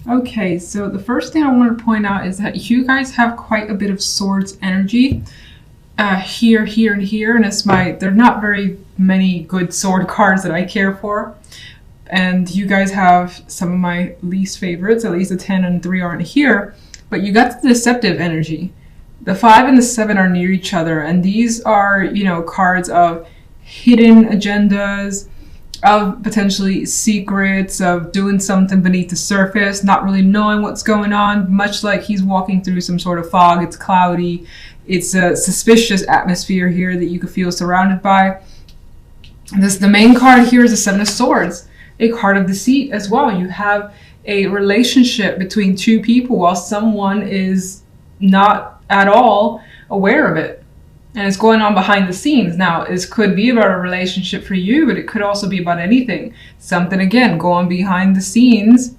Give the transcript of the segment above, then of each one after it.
Okay, so the first thing I want to point out is that you guys have quite a bit of swords energy here, here, and here, and there are not very many good sword cards that I care for. And you guys have some of my least favorites, at least the 10 and 3 aren't here, but you got the deceptive energy. The 5 and the 7 are near each other, and these are, cards of hidden agendas, of potentially secrets, of doing something beneath the surface, not really knowing what's going on, much like he's walking through some sort of fog. It's cloudy. It's a suspicious atmosphere here that you could feel surrounded by. The main card here is the 7 of Swords, a card of deceit as well. You have a relationship between two people while someone is not at all aware of it. And it's going on behind the scenes. Now, this could be about a relationship for you, but it could also be about anything. Something, again, going behind the scenes,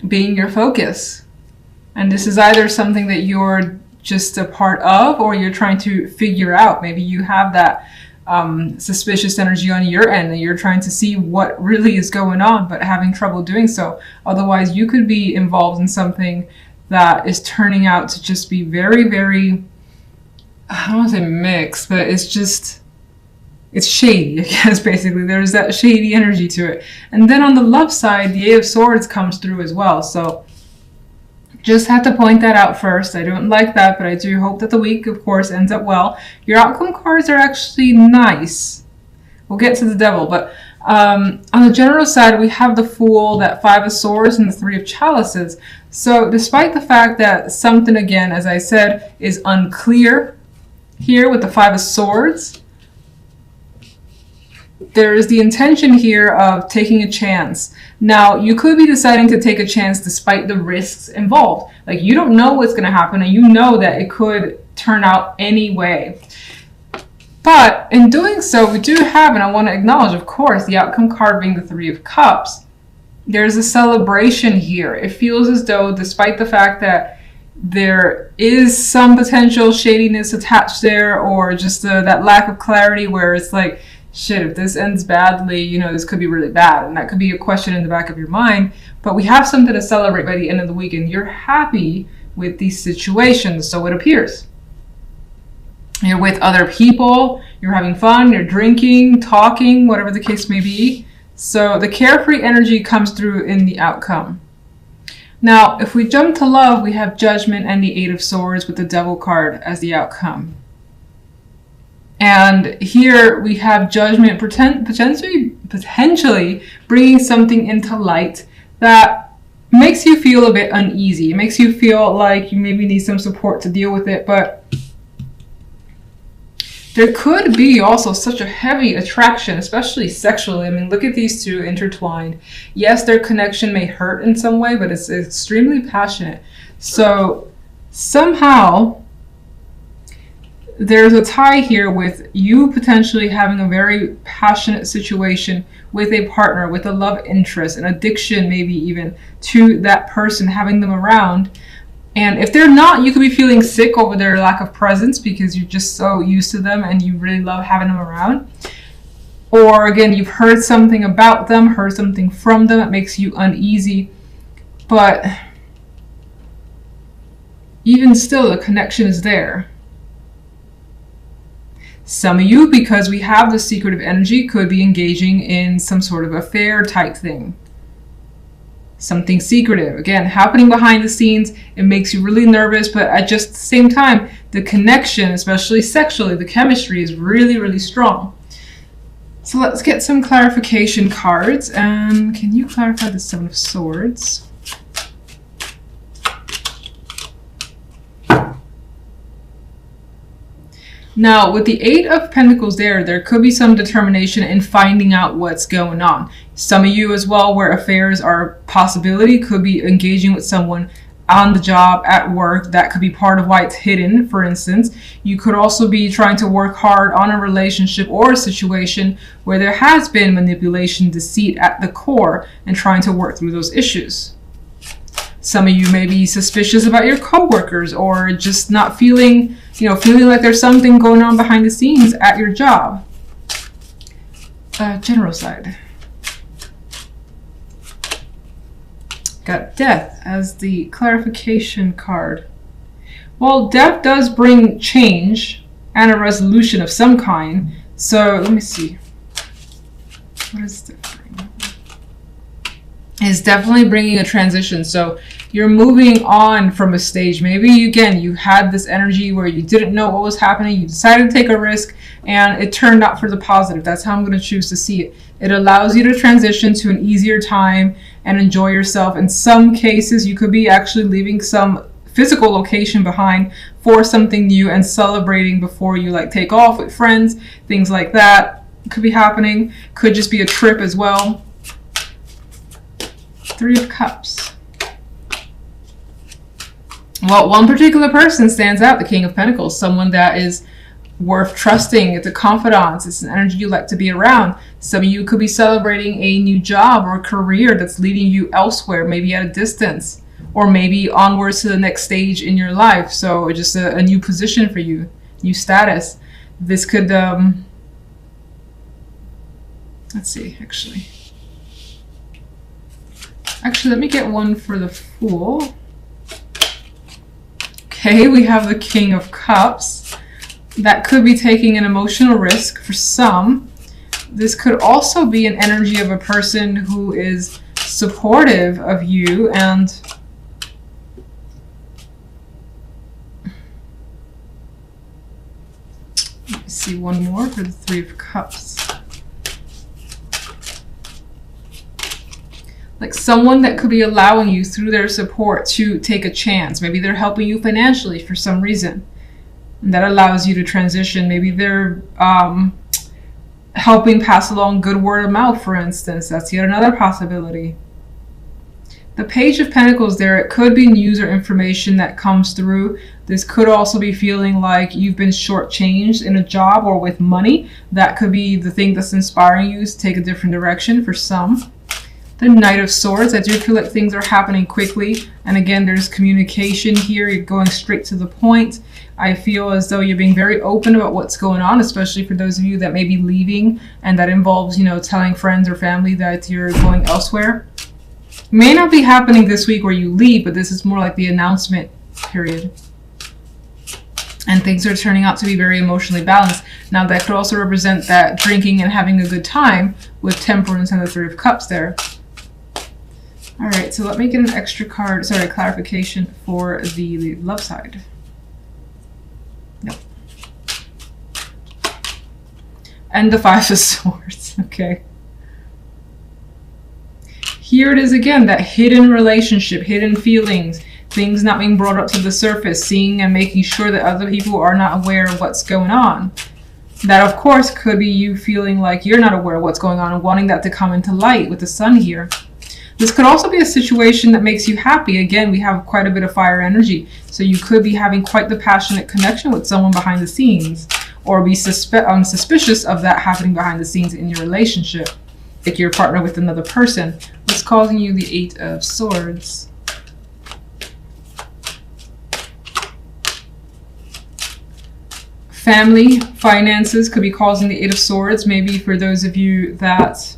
being your focus. And this is either something that you're just a part of, or you're trying to figure out. Maybe you have that suspicious energy on your end, and you're trying to see what really is going on, but having trouble doing so. Otherwise, you could be involved in something that is turning out to just be very, very, I don't want to say mixed, but it's shady, I guess, basically. There's that shady energy to it. And then on the love side, the 8 of Swords comes through as well. So just had to point that out first. I don't like that, but I do hope that the week, of course, ends up well. Your outcome cards are actually nice. We'll get to the Devil, but on the general side, we have the Fool, that 5 of Swords, and the 3 of Chalices. So despite the fact that something, again, as I said, is unclear here with the 5 of Swords, there is the intention here of taking a chance. Now, you could be deciding to take a chance despite the risks involved. Like, you don't know what's going to happen, and you know that it could turn out any way. But in doing so, we do have, and I want to acknowledge, of course, the outcome card being the 3 of Cups. There's a celebration here. It feels as though, despite the fact that there is some potential shadiness attached there, or just that lack of clarity where it's like, shit, if this ends badly, this could be really bad. And that could be a question in the back of your mind. But we have something to celebrate by the end of the week, and you're happy with these situations, so it appears. You're with other people, you're having fun, you're drinking, talking, whatever the case may be. So the carefree energy comes through in the outcome. Now, if we jump to love, we have Judgment and the 8 of Swords with the Devil card as the outcome. And here we have Judgment potentially bringing something into light that makes you feel a bit uneasy. It makes you feel like you maybe need some support to deal with it, but there could be also such a heavy attraction, especially sexually. I mean, look at these two intertwined. Yes, their connection may hurt in some way, but it's extremely passionate. So somehow there's a tie here with you potentially having a very passionate situation with a partner, with a love interest, an addiction maybe even to that person, having them around. And if they're not, you could be feeling sick over their lack of presence because you're just so used to them and you really love having them around. Or again, you've heard something about them, heard something from them that makes you uneasy. But even still, the connection is there. Some of you, because we have the secretive energy, could be engaging in some sort of affair type thing. Something secretive, again, happening behind the scenes. It makes you really nervous, but at just the same time, the connection, especially sexually, the chemistry is really, really strong. So let's get some clarification cards. Can you clarify the 7 of Swords? Now, with the 8 of Pentacles there could be some determination in finding out what's going on. Some of you as well, where affairs are a possibility, could be engaging with someone on the job, at work. That could be part of why it's hidden, for instance. You could also be trying to work hard on a relationship or a situation where there has been manipulation, deceit at the core, and trying to work through those issues. Some of you may be suspicious about your coworkers, or just not feeling like there's something going on behind the scenes at your job. General side. Got death as the clarification card. Well, death does bring change and a resolution of some kind. So let me see. What is death bringing? It's definitely bringing a transition. So you're moving on from a stage. Maybe, again, you had this energy where you didn't know what was happening. You decided to take a risk and it turned out for the positive. That's how I'm going to choose to see it. It allows you to transition to an easier time and enjoy yourself. In some cases, you could be actually leaving some physical location behind for something new and celebrating before you like take off with friends, things like that could be happening. Could just be a trip as well. 3 of Cups. Well, one particular person stands out, the King of Pentacles, someone that is worth trusting. It's a confidant. It's an energy you like to be around. Some of you could be celebrating a new job or career that's leading you elsewhere, maybe at a distance, or maybe onwards to the next stage in your life. So just a new position for you, new status. This could, let's see, actually, let me get one for the Fool. Okay, we have the King of Cups. That could be taking an emotional risk for some. This could also be an energy of a person who is supportive of you and let me see one more for the 3 of Cups. Like someone that could be allowing you through their support to take a chance. Maybe they're helping you financially for some reason. And that allows you to transition. Maybe they're helping pass along good word of mouth, for instance. That's yet another possibility. The Page of Pentacles there, it could be news or information that comes through. This could also be feeling like you've been shortchanged in a job or with money. That could be the thing that's inspiring you to take a different direction for some. The Knight of Swords, I do feel like things are happening quickly. And again, there's communication here. You're going straight to the point. I feel as though you're being very open about what's going on, especially for those of you that may be leaving, and that involves, you know, telling friends or family that you're going elsewhere. It may not be happening this week where you leave, but this is more like the announcement period. And things are turning out to be very emotionally balanced. Now that could also represent that drinking and having a good time with Temperance and the 3 of Cups there. All right, so let me get an extra card, sorry, clarification for the love side. Nope. And the 5 of Swords, okay. Here it is again, that hidden relationship, hidden feelings, things not being brought up to the surface, seeing and making sure that other people are not aware of what's going on. That, of course, could be you feeling like you're not aware of what's going on and wanting that to come into light with the Sun here. This could also be a situation that makes you happy. Again, we have quite a bit of fire energy. So you could be having quite the passionate connection with someone behind the scenes, or be suspicious of that happening behind the scenes in your relationship. Like your partner with another person. What's causing you the 8 of Swords? Family, finances could be causing the 8 of Swords. Maybe for those of you that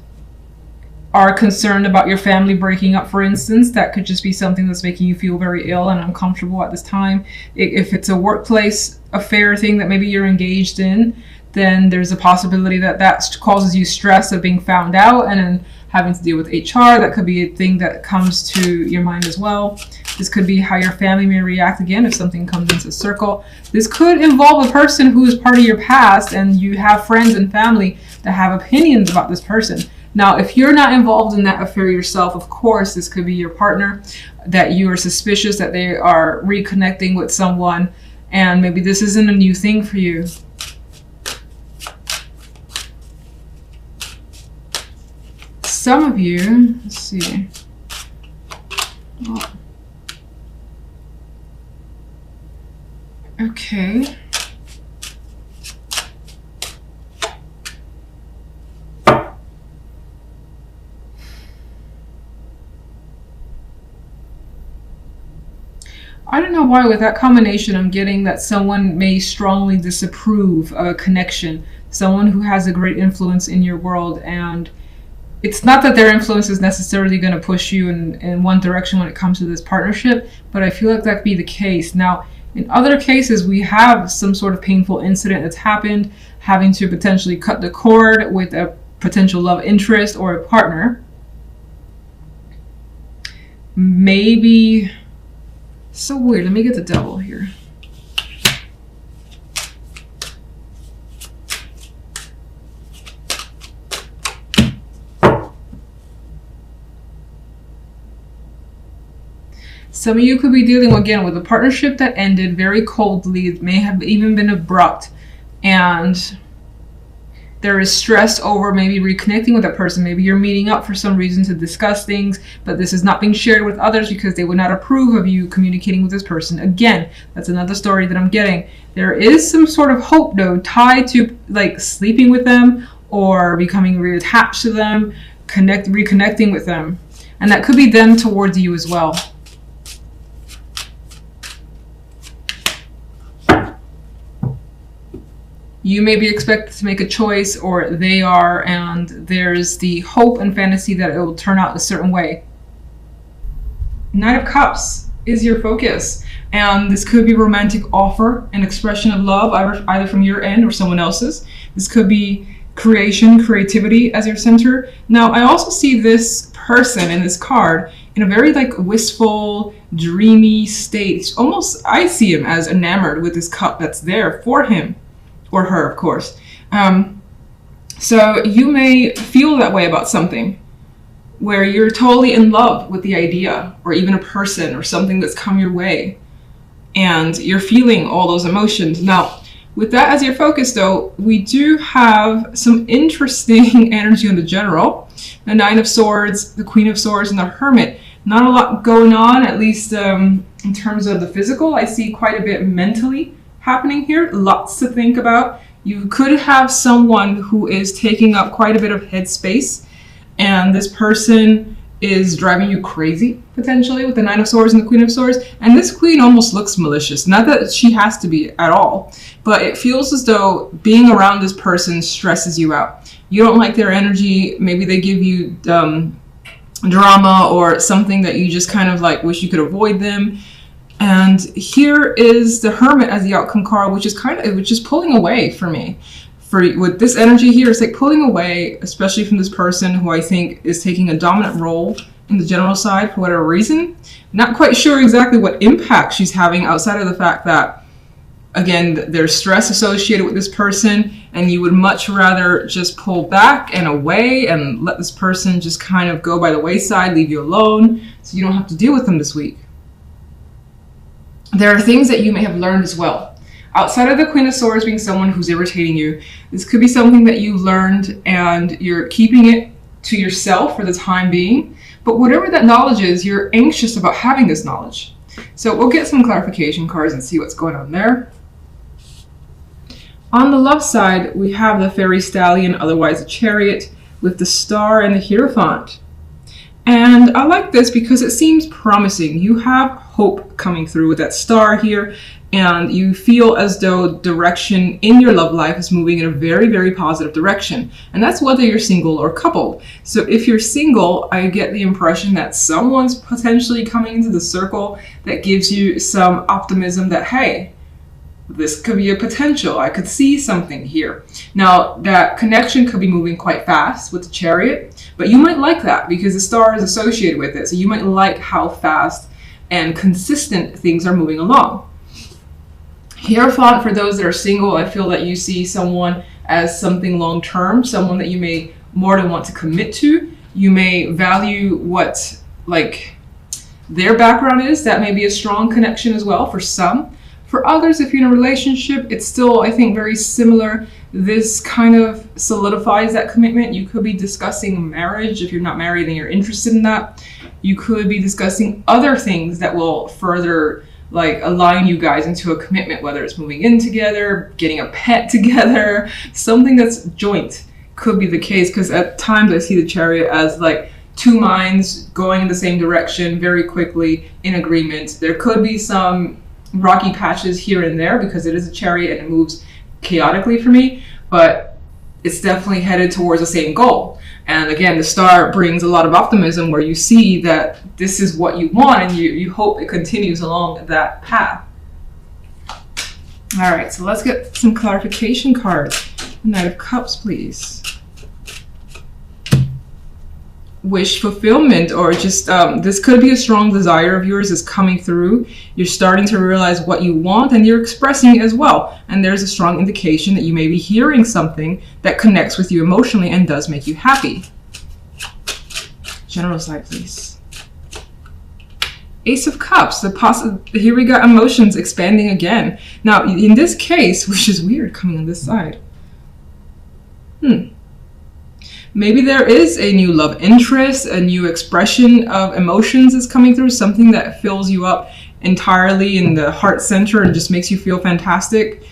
are concerned about your family breaking up, for instance, that could just be something that's making you feel very ill and uncomfortable at this time. If it's a workplace affair thing that maybe you're engaged in, then there's a possibility that that causes you stress of being found out and then having to deal with HR. That could be a thing that comes to your mind as well. This could be how your family may react again if something comes into circle. This could involve a person who is part of your past, and you have friends and family that have opinions about this person. Now, if you're not involved in that affair yourself, of course, this could be your partner, that you are suspicious that they are reconnecting with someone, and maybe this isn't a new thing for you. Some of you, let's see. Oh. Okay. I don't know why with that combination I'm getting that someone may strongly disapprove of a connection. Someone who has a great influence in your world, and it's not that their influence is necessarily going to push you in one direction when it comes to this partnership, but I feel like that could be the case. Now, in other cases, we have some sort of painful incident that's happened, having to potentially cut the cord with a potential love interest or a partner. Maybe, so weird, let me get the devil here. Some of you could be dealing again with a partnership that ended very coldly. It may have even been abrupt, and there is stress over maybe reconnecting with that person. Maybe you're meeting up for some reason to discuss things, but this is not being shared with others because they would not approve of you communicating with this person. Again, that's another story that I'm getting. There is some sort of hope though tied to like sleeping with them or becoming reattached to them, reconnecting with them. And that could be them towards you as well. You may be expected to make a choice, or they are, and there's the hope and fantasy that it will turn out a certain way. Knight of Cups is your focus, and this could be romantic offer, an expression of love, either from your end or someone else's. This could be creation, creativity as your center. Now, I also see this person in this card in a very like wistful, dreamy state. Almost, I see him as enamored with this cup that's there for him. Or her, of course. So you may feel that way about something where you're totally in love with the idea or even a person or something that's come your way, and you're feeling all those emotions. Now, with that as your focus though, we do have some interesting energy on the General, the Nine of Swords, the Queen of Swords, and the Hermit. Not a lot going on, at least in terms of the physical. I see quite a bit mentally happening here, lots to think about. You could have someone who is taking up quite a bit of headspace, and this person is driving you crazy, potentially, with the Nine of Swords and the Queen of Swords. And this Queen almost looks malicious. Not that she has to be at all, but it feels as though being around this person stresses you out. You don't like their energy. Maybe they give you drama or something that you just kind of like wish you could avoid them. And here is the Hermit as the outcome card, which is just pulling away for me. With this energy here, it's like pulling away, especially from this person who I think is taking a dominant role in the General side for whatever reason. Not quite sure exactly what impact she's having outside of the fact that, again, there's stress associated with this person, and you would much rather just pull back and away and let this person just kind of go by the wayside, leave you alone, so you don't have to deal with them this week. There are things that you may have learned as well. Outside of the Queen of Swords being someone who's irritating you, this could be something that you learned and you're keeping it to yourself for the time being. But whatever that knowledge is, you're anxious about having this knowledge. So we'll get some clarification cards and see what's going on there. On the love side, we have the Fairy Stallion, otherwise a Chariot, with the Star and the Hierophant. And I like this because it seems promising. You have hope coming through with that star here, and you feel as though direction in your love life is moving in a very, very positive direction. And that's whether you're single or coupled. So if you're single, I get the impression that someone's potentially coming into the circle that gives you some optimism that, hey, this could be a potential. I could see something here. Now, that connection could be moving quite fast with the Chariot, but you might like that because the star is associated with it. So you might like how fast and consistent things are moving along. Hierophant, for those that are single, I feel that you see someone as something long-term, someone that you may more than want to commit to. You may value what their background is. That may be a strong connection as well for some. For others, if you're in a relationship, it's still, I think, very similar. This kind of solidifies that commitment. You could be discussing marriage. If you're not married and you're interested in that, you could be discussing other things that will further align you guys into a commitment, whether it's moving in together, getting a pet together, something that's joint could be the case, because at times I see the Chariot as two minds going in the same direction very quickly in agreement. There could be some rocky patches here and there because it is a Chariot and it moves chaotically for me, but it's definitely headed towards the same goal. And again, the star brings a lot of optimism where you see that this is what you want and you hope it continues along that path. All right, so let's get some clarification cards. Knight of Cups, please. Wish fulfillment, or just this could be a strong desire of yours is coming through. You're starting to realize what you want and you're expressing it as well. And there's a strong indication that you may be hearing something that connects with you emotionally and does make you happy. General side, please. Ace of Cups. Here we got emotions expanding again. Now, in this case, which is weird coming on this side. Maybe there is a new love interest, a new expression of emotions is coming through, something that fills you up entirely in the heart center and just makes you feel fantastic.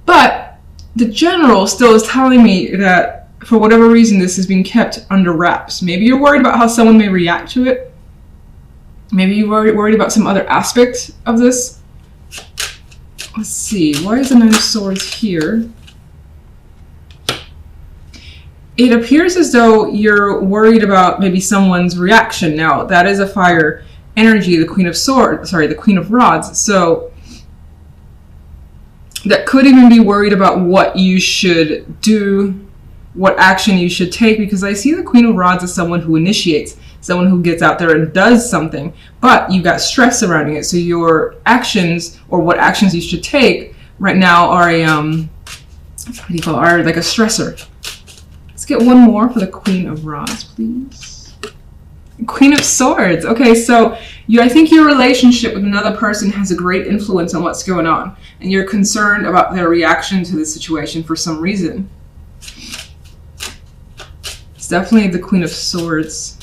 But the general still is telling me that for whatever reason, this is being kept under wraps. Maybe you're worried about how someone may react to it. Maybe you're worried about some other aspect of this. Let's see, why is the Nine of Swords here? It appears as though you're worried about maybe someone's reaction. Now, that is a fire energy, the Queen of Swords, sorry, the Queen of Rods. So that could even be worried about what you should do, what action you should take, because I see the Queen of Rods as someone who initiates, someone who gets out there and does something, but you got stress surrounding it. So your actions, or what actions you should take right now, are a are like a stressor. Let's get one more for the Queen of Rods, please. Queen of Swords. Okay, so I think your relationship with another person has a great influence on what's going on, and you're concerned about their reaction to the situation for some reason. It's definitely the Queen of Swords.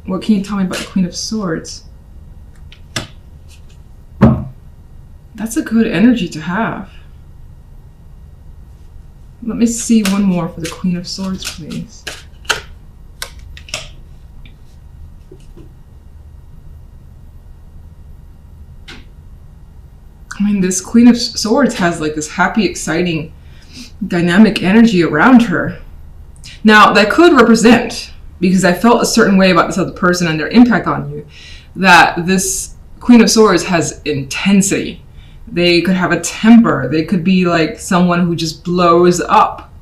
What can you tell me about the Queen of Swords? That's a good energy to have. Let me see one more for the Queen of Swords, please. I mean, this Queen of Swords has like this happy, exciting, dynamic energy around her. Now, that could represent, because I felt a certain way about this other person and their impact on you, that this Queen of Swords has intensity. They could have a temper. They could be like someone who just blows up.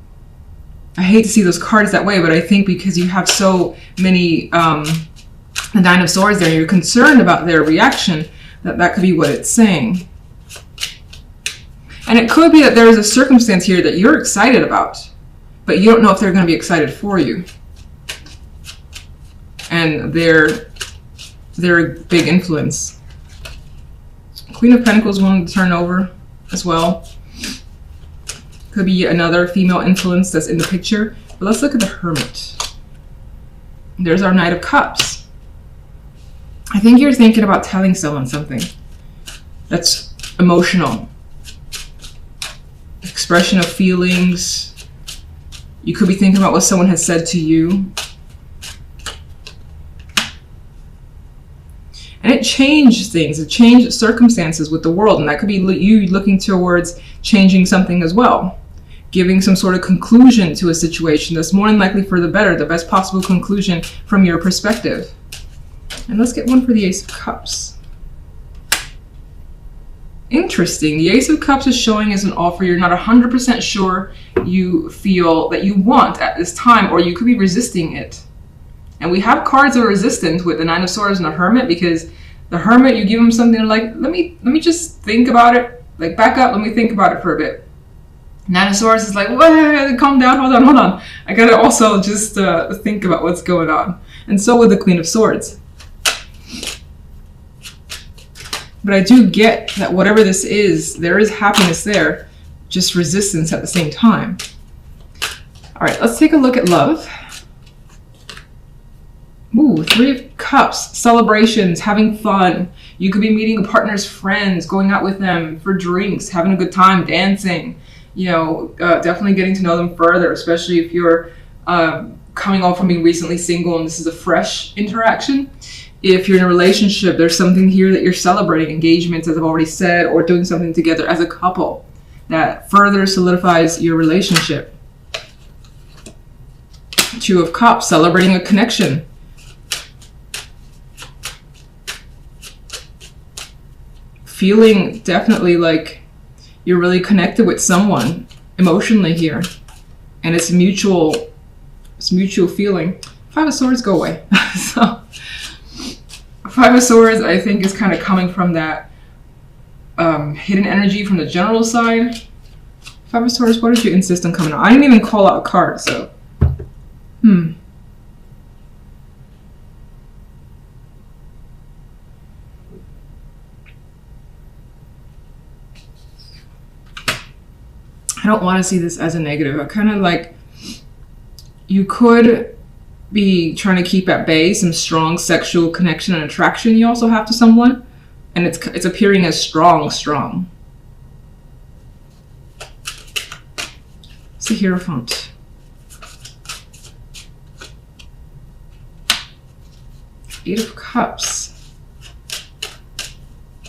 I hate to see those cards that way, but I think because you have so many the Nine of Swords there, you're concerned about their reaction, that could be what it's saying. And it could be that there is a circumstance here that you're excited about, but you don't know if they're going to be excited for you. And they're a big influence. Queen of Pentacles wanting to turn over as well. Could be another female influence that's in the picture. But let's look at the Hermit. There's our Knight of Cups. I think you're thinking about telling someone something that's emotional. Expression of feelings. You could be thinking about what someone has said to you. And it changed things, it changed circumstances with the world, and that could be you looking towards changing something as well. Giving some sort of conclusion to a situation that's more than likely for the better, the best possible conclusion from your perspective. And let's get one for the Ace of Cups. Interesting, the Ace of Cups is showing as an offer you're not 100% sure you feel that you want at this time, or you could be resisting it. And we have cards of resistance with the Nine of Swords and the Hermit, because the Hermit, you give them something like, let me just think about it. Like, back up, let me think about it for a bit. Nine of Swords is like, whoa, calm down, hold on. I gotta also just think about what's going on. And so with the Queen of Swords. But I do get that whatever this is, there is happiness there, just resistance at the same time. All right, let's take a look at love. Ooh, Three of Cups, celebrations, having fun. You could be meeting a partner's friends, going out with them for drinks, having a good time, dancing, definitely getting to know them further, especially if you're coming off from being recently single and this is a fresh interaction. If you're in a relationship, there's something here that you're celebrating, engagements, as I've already said, or doing something together as a couple. that further solidifies your relationship. Two of Cups, celebrating a connection. Feeling definitely like you're really connected with someone emotionally here. And it's mutual feeling. Five of Swords, go away. So, Five of Swords, I think, is kind of coming from that hidden energy from the general side. Five of Swords, what did you insist on coming out? I didn't even call out a card, so. I don't want to see this as a negative. I kind of like, you could be trying to keep at bay some strong sexual connection and attraction you also have to someone, and it's appearing as strong. It's the Hierophant. Eight of Cups.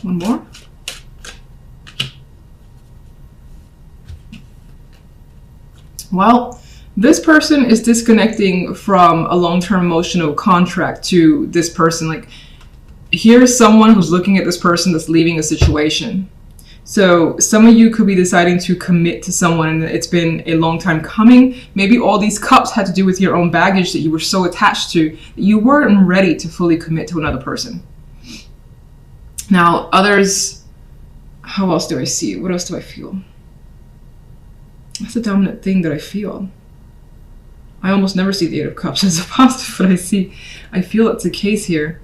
One more. Well, this person is disconnecting from a long-term emotional contract to this person. Like, here's someone who's looking at this person that's leaving a situation. So some of you could be deciding to commit to someone and it's been a long time coming. Maybe all these cups had to do with your own baggage that you were so attached to that you weren't ready to fully commit to another person. Now, others, how else do I see it? What else do I feel? That's the dominant thing that I feel. I almost never see the Eight of Cups as a positive, but I feel it's the case here.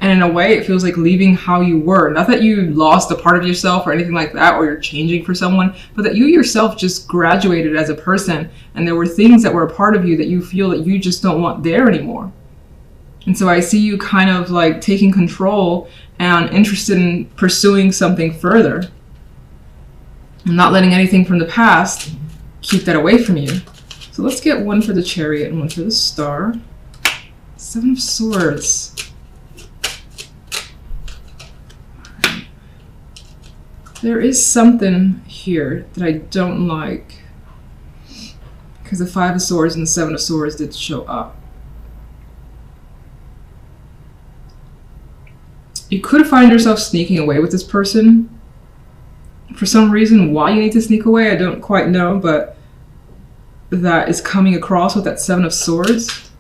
And in a way, it feels like leaving how you were. Not that you lost a part of yourself or anything like that, or you're changing for someone, but that you yourself just graduated as a person, and there were things that were a part of you that you feel that you just don't want there anymore. And so I see you kind of like taking control and interested in pursuing something further. And not letting anything from the past keep that away from you. So let's get one for the Chariot and one for the Star. Seven of Swords. There is something here that I don't like, because the Five of Swords and the Seven of Swords did show up. You could find yourself sneaking away with this person. For some reason, why you need to sneak away, I don't quite know, but that is coming across with that Seven of Swords.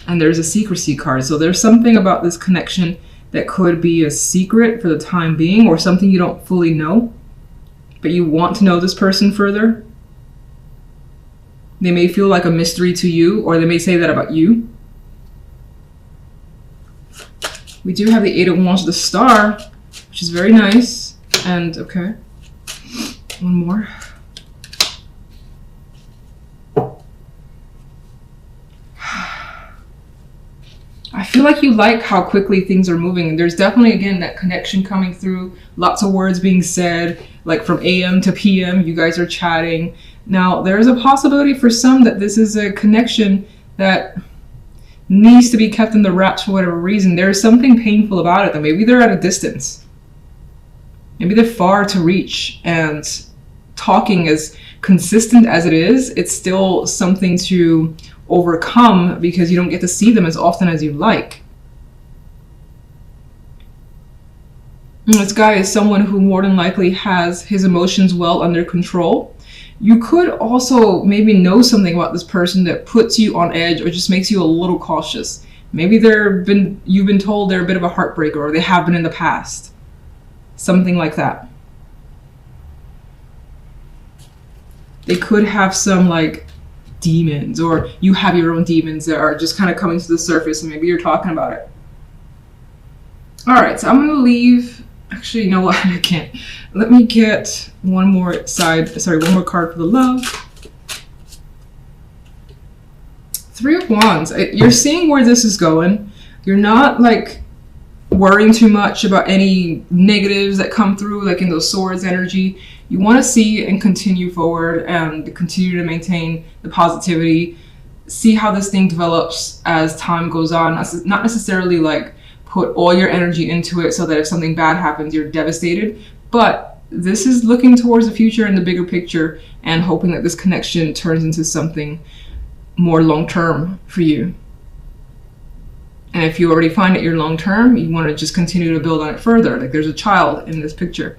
And there's a secrecy card. So there's something about this connection that could be a secret for the time being, or something you don't fully know, but you want to know this person further. They may feel like a mystery to you, or they may say that about you. We do have the Eight of Wands with the Star, which is very nice. And okay, one more. I feel like you like how quickly things are moving. There's definitely, again, that connection coming through. Lots of words being said, like from AM to PM, you guys are chatting. Now, there's a possibility for some that this is a connection that needs to be kept in the wraps for whatever reason. There's something painful about it, that maybe they're at a distance. Maybe they're far to reach, and talking as consistent as it is, it's still something to overcome because you don't get to see them as often as you like. And this guy is someone who more than likely has his emotions well under control. You could also maybe know something about this person that puts you on edge or just makes you a little cautious. Maybe you've been told they're a bit of a heartbreaker, or they have been in the past. Something like that. They could have some like demons, or you have your own demons that are just kind of coming to the surface, and maybe you're talking about it. All right, so I'm going to leave. Actually, you know what? I can't. Let me get one more card for the love. Three of Wands. You're seeing where this is going. You're not like worrying too much about any negatives that come through, like in those swords energy. You want to see and continue forward and continue to maintain the positivity. See how this thing develops as time goes on. Not necessarily like put all your energy into it so that if something bad happens, you're devastated. But this is looking towards the future and the bigger picture and hoping that this connection turns into something more long-term for you. And if you already find that you're long-term, you want to just continue to build on it further. Like there's a child in this picture.